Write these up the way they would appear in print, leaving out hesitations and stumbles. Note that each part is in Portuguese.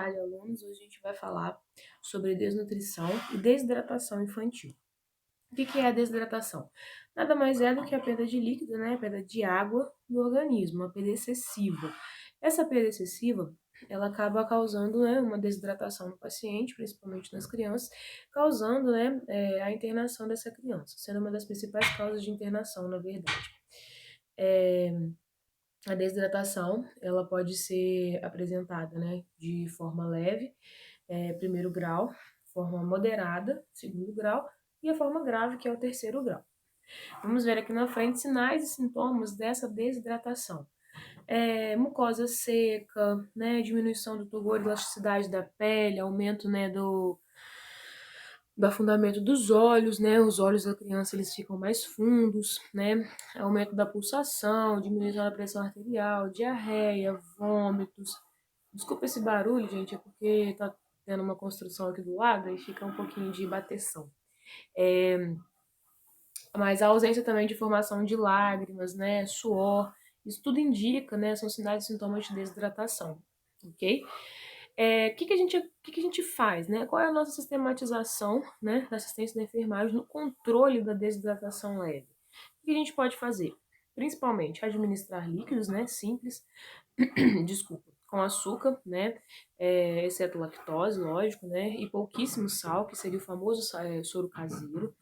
tarde, alunos. Hoje a gente vai falar sobre desnutrição e desidratação infantil. O que é a desidratação? Nada mais é do que a perda de líquido, né? A perda de água no organismo, a perda excessiva. Essa perda excessiva, ela acaba causando, né, uma desidratação no paciente, principalmente nas crianças, causando, né, a internação dessa criança, sendo uma das principais causas de internação, na verdade. A desidratação, ela pode ser apresentada, né, de forma leve, primeiro grau, forma moderada, segundo grau, e a forma grave, que é o terceiro grau. Vamos ver aqui na frente sinais e sintomas dessa desidratação. Mucosa seca, né, diminuição do turgor e elasticidade da pele, aumento, né, do afundamento dos olhos, né? Os olhos da criança eles ficam mais fundos, né? Aumento da pulsação, diminuição da pressão arterial, diarreia, vômitos. Desculpa esse barulho, gente, é porque tá tendo uma construção aqui do lado e fica um pouquinho de bateção. Mas a ausência também de formação de lágrimas, né? Suor, isso tudo indica, né? São sinais e sintomas de desidratação, ok? Que a gente faz, né? Qual é a nossa sistematização, né, da assistência da enfermagem no controle da desidratação leve? O que a gente pode fazer? Principalmente administrar líquidos, né, simples, desculpa, com açúcar, né, exceto lactose, lógico, né, e pouquíssimo sal, que seria o famoso soro caseiro.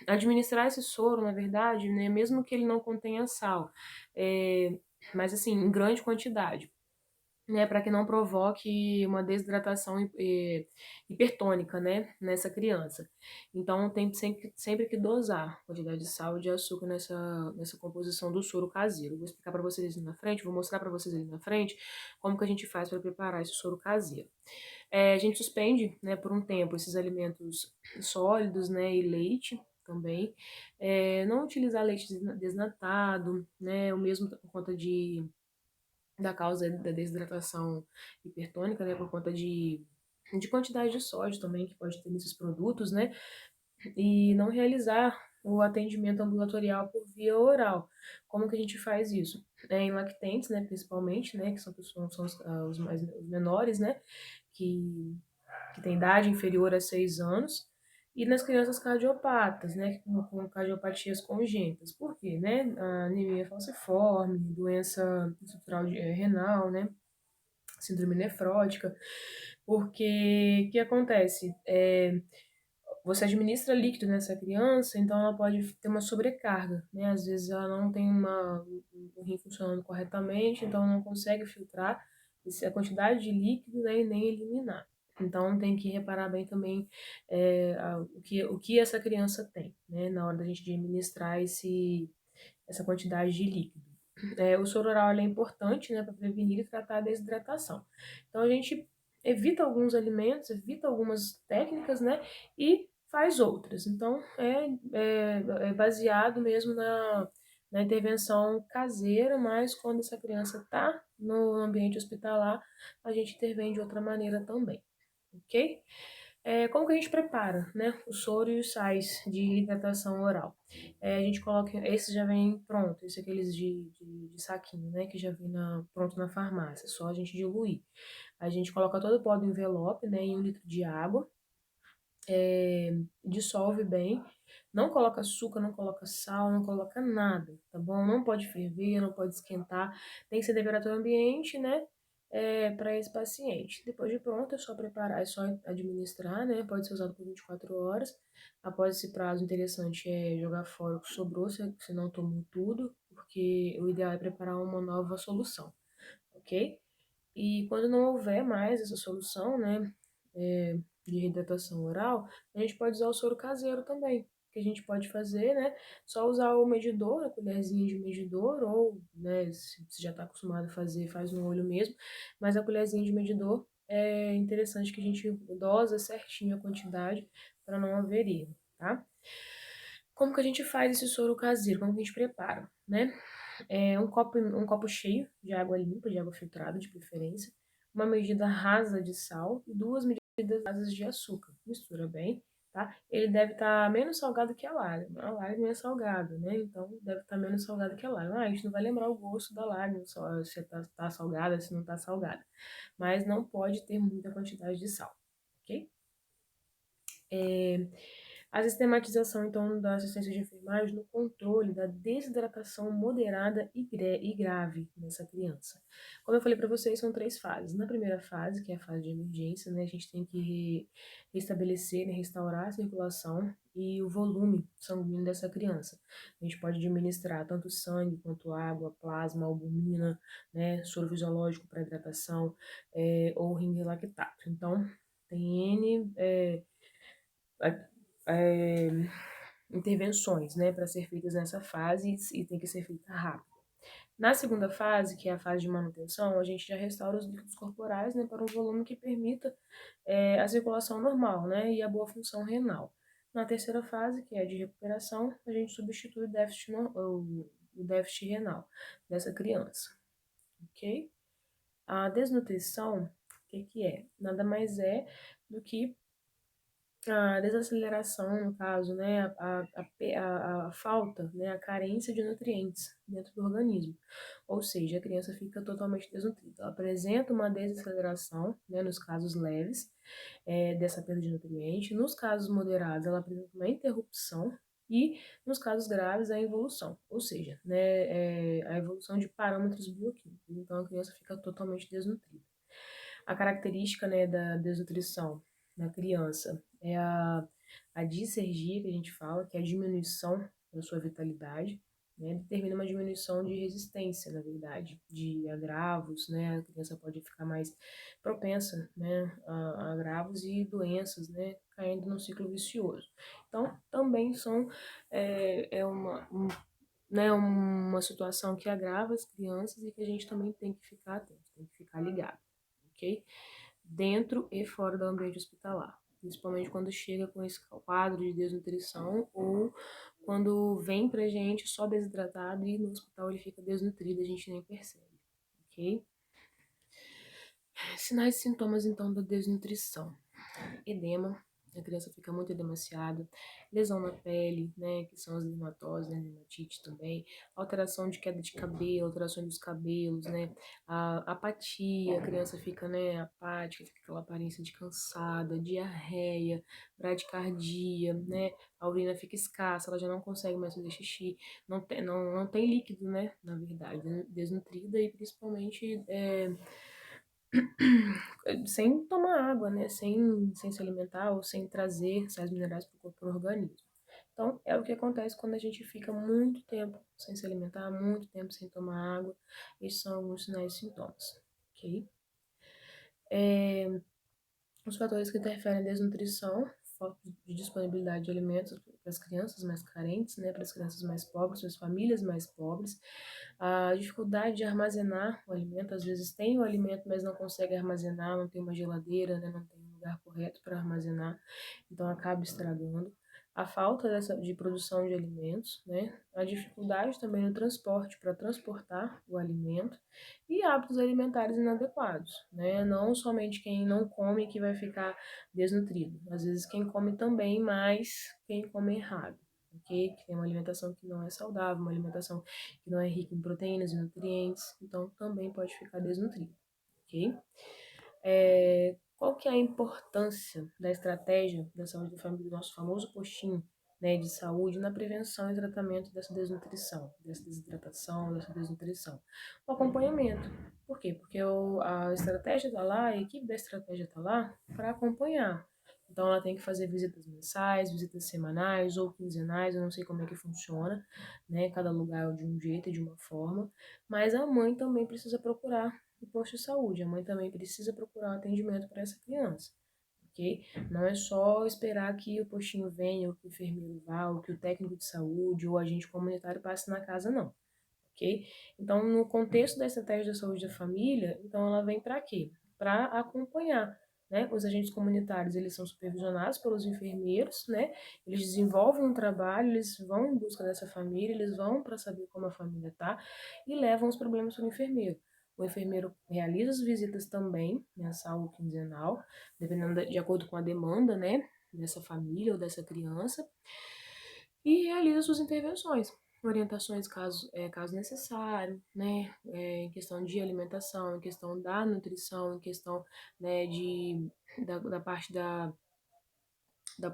Administrar esse soro, na verdade, né, mesmo que ele não contenha sal, mas assim, em grande quantidade, né, para que não provoque uma desidratação hipertônica, né, nessa criança. Então, tem sempre que dosar a quantidade de sal e de açúcar nessa composição do soro caseiro. Vou explicar para vocês ali na frente, vou mostrar para vocês ali na frente como que a gente faz para preparar esse soro caseiro. A gente suspende, né, por um tempo esses alimentos sólidos, né, e leite também. Não utilizar leite desnatado, né, o mesmo por conta da causa da desidratação hipertônica, né, por conta de quantidade de sódio também que pode ter nesses produtos, né, e não realizar o atendimento ambulatorial por via oral. Como que a gente faz isso? Em lactentes, né, principalmente, né, que são os menores, né, que, que têm idade inferior a 6 anos, e nas crianças cardiopatas, né, com cardiopatias congênitas. Por quê, né? A anemia falciforme, doença estrutural renal, né, síndrome nefrótica. Porque o que acontece? Você administra líquido nessa criança, então ela pode ter uma sobrecarga, né? Às vezes ela não tem um rim funcionando corretamente, então não consegue filtrar a quantidade de líquido, né, e nem eliminar. Então tem que reparar bem também o que essa criança tem, né, na hora da gente administrar essa quantidade de líquido. O soro oral é importante, né, para prevenir e tratar a desidratação. Então a gente evita alguns alimentos, evita algumas técnicas, né, e faz outras. Então é baseado mesmo na intervenção caseira, mas quando essa criança está no ambiente hospitalar, a gente intervém de outra maneira também, ok? Como que a gente prepara, né, o soro e os sais de hidratação oral? A gente coloca, esse já vem pronto, esse é aqueles de saquinho, né, que já vem pronto na farmácia, só a gente diluir. A gente coloca todo o pó do envelope, né, em 1 litro de água, dissolve bem, não coloca açúcar, não coloca sal, não coloca nada, tá bom? Não pode ferver, não pode esquentar, tem que ser temperatura ambiente, né? Para esse paciente. Depois de pronto, é só preparar, é só administrar, né? Pode ser usado por 24 horas. Após esse prazo, interessante é jogar fora o que sobrou, se não tomou tudo, porque o ideal é preparar uma nova solução, ok? E quando não houver mais essa solução, né, de hidratação oral, a gente pode usar o soro caseiro também, que a gente pode fazer, né, só usar o medidor, a colherzinha de medidor, ou, né, se você já está acostumado a fazer, faz no olho mesmo, mas a colherzinha de medidor é interessante que a gente dosa certinho a quantidade para não haver erro, tá? Como que a gente faz esse soro caseiro? Como que a gente prepara, né? Um copo cheio de água limpa, de água filtrada de preferência, uma medida rasa de sal e 2 medidas rasas de açúcar. Mistura bem, tá? Ele deve estar menos salgado que a lágrima. A lágrima é salgada, né? Então deve estar menos salgado que a lágrima. Ah, a gente não vai lembrar o gosto da lágrima, só se tá salgada, se não tá salgada. Mas não pode ter muita quantidade de sal, ok? A sistematização, então, da assistência de enfermagem no controle da desidratação moderada e grave nessa criança. Como eu falei para vocês, são 3 fases. Na primeira fase, que é a fase de emergência, né, a gente tem que restabelecer, né, restaurar a circulação e o volume sanguíneo dessa criança. A gente pode administrar tanto sangue quanto água, plasma, albumina, né, soro fisiológico para hidratação, ou ringue lactato. Então, tem N é, intervenções, né, para ser feitas nessa fase e tem que ser feita rápido. Na segunda fase, que é a fase de manutenção, a gente já restaura os líquidos corporais, né, para um volume que permita a circulação normal, né, e a boa função renal. Na terceira fase, que é de recuperação, a gente substitui o déficit renal dessa criança, ok? A desnutrição, o que que é? Nada mais é do que a desaceleração, no caso, né, a falta, né, a carência de nutrientes dentro do organismo. Ou seja, a criança fica totalmente desnutrida. Ela apresenta uma desaceleração, né, nos casos leves, dessa perda de nutriente. Nos casos moderados, ela apresenta uma interrupção e, nos casos graves, a involução, ou seja, né, a evolução de parâmetros bioquímicos. Então, a criança fica totalmente desnutrida. A característica, né, da desnutrição na criança é a dissergia, que a gente fala, que é a diminuição da sua vitalidade, né, determina uma diminuição de resistência, na verdade, de agravos, né, a criança pode ficar mais propensa, né, a agravos e doenças, né, caindo num ciclo vicioso. Então, também são, né, uma situação que agrava as crianças e que a gente também tem que ficar atento, tem que ficar ligado, ok? Dentro e fora do ambiente hospitalar, principalmente quando chega com esse quadro de desnutrição ou quando vem pra gente só desidratado e no hospital ele fica desnutrido, a gente nem percebe, ok? Sinais e sintomas então da desnutrição: edema, a criança fica muito edemaciada, lesão na pele, né, que são as dermatoses, né, dermatite também, alteração de queda de cabelo, alteração dos cabelos, né, a apatia, a criança fica, né, apática, fica aquela aparência de cansada, diarreia, bradicardia, né, a urina fica escassa, ela já não consegue mais fazer xixi, não tem líquido, né, na verdade, né, desnutrida e principalmente sem tomar água, né? Sem se alimentar ou sem trazer sais minerais para o corpo, para o organismo. Então, é o que acontece quando a gente fica muito tempo sem se alimentar, muito tempo sem tomar água. Esses são alguns sinais e sintomas, ok? Os fatores que interferem na desnutrição: falta de disponibilidade de alimentos para as crianças mais carentes, né, para as crianças mais pobres, para as famílias mais pobres, a dificuldade de armazenar o alimento, às vezes tem o alimento, mas não consegue armazenar, não tem uma geladeira, né, não tem um lugar correto para armazenar, então acaba estragando. A falta de produção de alimentos, né, a dificuldade também no transporte, para transportar o alimento, e hábitos alimentares inadequados, né? Não somente quem não come que vai ficar desnutrido, às vezes quem come também, mas quem come errado, ok? Que tem uma alimentação que não é saudável, uma alimentação que não é rica em proteínas e nutrientes, então também pode ficar desnutrido, ok? Qual que é a importância da estratégia da saúde da família, do nosso famoso postinho, né, de saúde na prevenção e tratamento dessa desnutrição, dessa desidratação, dessa desnutrição? O acompanhamento. Por quê? Porque a estratégia está lá, a equipe da estratégia está lá para acompanhar. Então, ela tem que fazer visitas mensais, visitas semanais ou quinzenais, eu não sei como é que funciona, né? Cada lugar é de um jeito e de uma forma, mas a mãe também precisa procurar o posto de saúde. A mãe também precisa procurar um atendimento para essa criança, ok? Não é só esperar que o postinho venha, ou que o enfermeiro vá, ou que o técnico de saúde ou o agente comunitário passe na casa, não, ok? Então, no contexto da estratégia da saúde da família, então ela vem para quê? Para acompanhar, né? Os agentes comunitários, eles são supervisionados pelos enfermeiros, né? Eles desenvolvem um trabalho, eles vão em busca dessa família, eles vão para saber como a família tá e levam os problemas para o enfermeiro. O enfermeiro realiza as visitas também, mensal ou quinzenal, dependendo de acordo com a demanda, né? dessa família ou dessa criança e realiza suas intervenções, orientações caso necessário, né, em questão de alimentação, em questão da nutrição, em questão, né, da parte da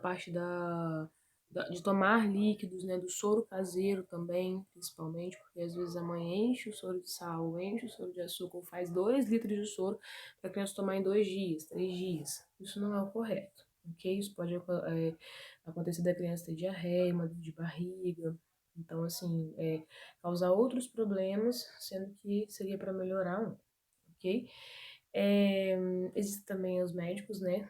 parte de tomar líquidos, né, do soro caseiro também, principalmente, porque às vezes a mãe enche o soro de sal, enche o soro de açúcar, faz 2 litros de soro para a criança tomar em 2 dias, 3 dias. Isso não é o correto, ok? Isso pode acontecer da criança ter diarreia, uma dor de barriga, então, assim, causar outros problemas, sendo que seria para melhorar um, ok? É, existem também os médicos, né,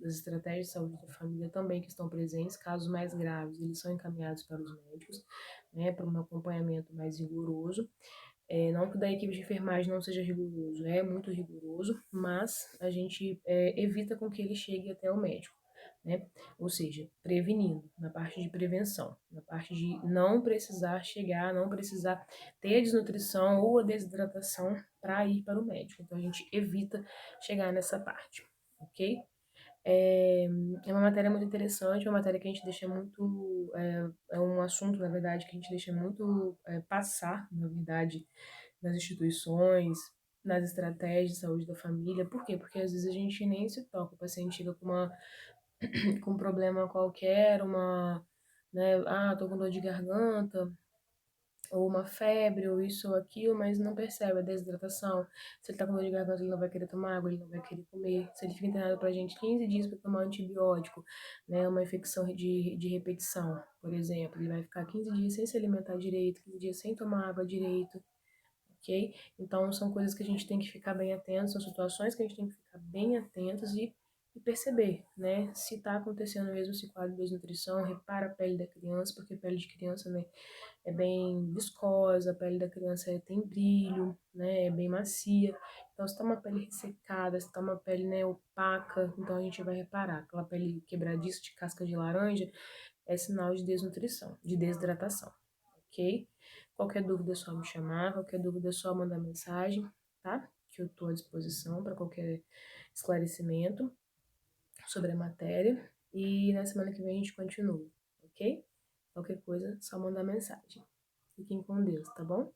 das estratégias de saúde da família também que estão presentes. Casos mais graves, eles são encaminhados para os médicos, né, para um acompanhamento mais rigoroso. Não que da equipe de enfermagem não seja rigoroso, é muito rigoroso, mas a gente evita com que ele chegue até o médico, né? Ou seja, prevenindo, na parte de prevenção, na parte de não precisar chegar, não precisar ter a desnutrição ou a desidratação para ir para o médico. Então a gente evita chegar nessa parte, ok? É, é uma matéria muito interessante, uma matéria que a gente deixa muito. É um assunto, na verdade, que a gente deixa muito passar, na verdade, nas instituições, nas estratégias de saúde da família. Por quê? Porque às vezes a gente nem se toca, o paciente chega com um problema qualquer, né, tô com dor de garganta, ou uma febre, ou isso ou aquilo, mas não percebe a desidratação. Se ele tá com dor de garganta, ele não vai querer tomar água, ele não vai querer comer. Se ele fica internado pra gente 15 dias para tomar antibiótico, né, uma infecção de repetição, por exemplo, ele vai ficar 15 dias sem se alimentar direito, 15 dias sem tomar água direito, ok? Então, são coisas que a gente tem que ficar bem atento, são situações que a gente tem que ficar bem atentos e perceber, né? Se está acontecendo mesmo esse quadro de desnutrição, repara a pele da criança, porque a pele de criança, né, é bem viscosa, a pele da criança tem brilho, né, é bem macia. Então, se tá uma pele ressecada, se tá uma pele, né, opaca, então a gente vai reparar. Aquela pele quebradiça de casca de laranja é sinal de desnutrição, de desidratação, ok? Qualquer dúvida é só me chamar, qualquer dúvida é só mandar mensagem, tá? Que eu tô à disposição para qualquer esclarecimento sobre a matéria. E na semana que vem a gente continua, ok? Qualquer coisa, só mandar mensagem. Fiquem com Deus, tá bom?